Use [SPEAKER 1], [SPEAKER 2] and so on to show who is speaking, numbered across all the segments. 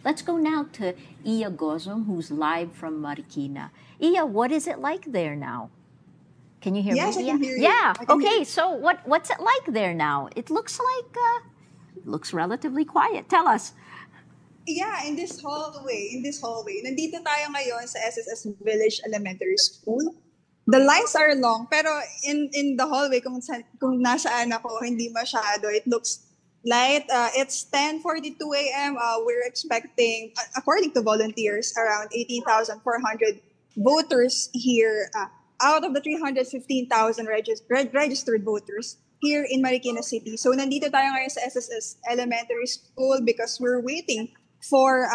[SPEAKER 1] Let's go now to Iya Gozong, who's live from Marikina. Iya, what is it like there now? Can you hear
[SPEAKER 2] Yes,
[SPEAKER 1] me,
[SPEAKER 2] I
[SPEAKER 1] Iya?
[SPEAKER 2] can hear you.
[SPEAKER 1] Yeah.
[SPEAKER 2] I can hear
[SPEAKER 1] Okay.
[SPEAKER 2] you.
[SPEAKER 1] So what's it like there now? It looks like looks relatively quiet. Tell us.
[SPEAKER 2] Yeah, in this hallway, nandito tayo ngayon sa SSS Village Elementary School. The lines are long, pero in the hallway, kung nasaan ako, hindi masyado. It looks light. It's 10:42 a.m. We're expecting, according to volunteers, around 18,400 voters here out of the 315,000 registered voters here in Marikina City. So nandito tayo ngayon sa SSS Elementary School because we're waiting for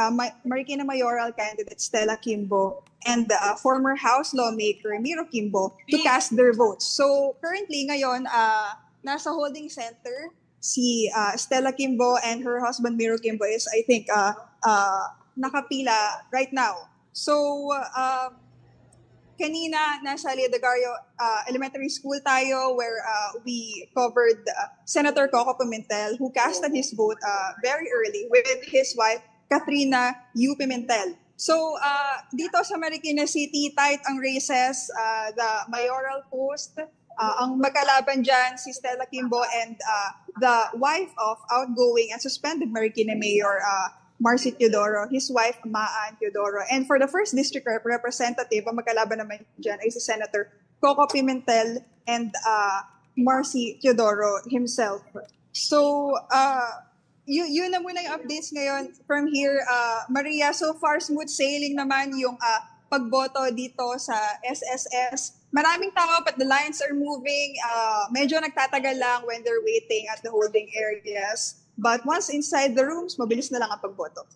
[SPEAKER 2] Marikina mayoral candidate Stella Kimbo and former House lawmaker Miro Kimbo to cast their votes. So currently ngayon, nasa holding center si Stella Kimbo and her husband Miro Kimbo is I think nakapila right now. So kanina nasa Leodegario Elementary School tayo where we covered Senator Coco Pimentel who casted his vote very early with his wife Katrina U. Pimentel. So dito sa Marikina City, tight ang races, the mayoral post, ang magkalaban dyan si Stella Kimbo and the wife of outgoing and suspended Marikina Mayor Marcy Teodoro, his wife, Maan Teodoro. And for the first district representative, ang magkalaban naman dyan ay si Senator Coco Pimentel and Marcy Teodoro himself. So, yun na muna yung updates ngayon from here. Maria, so far smooth sailing naman yung pagboto dito sa SSS. Maraming tao but the lines are moving. Medyo nagtatagal lang when they're waiting at the holding areas. But once inside the rooms, mabilis na lang ang pagboto.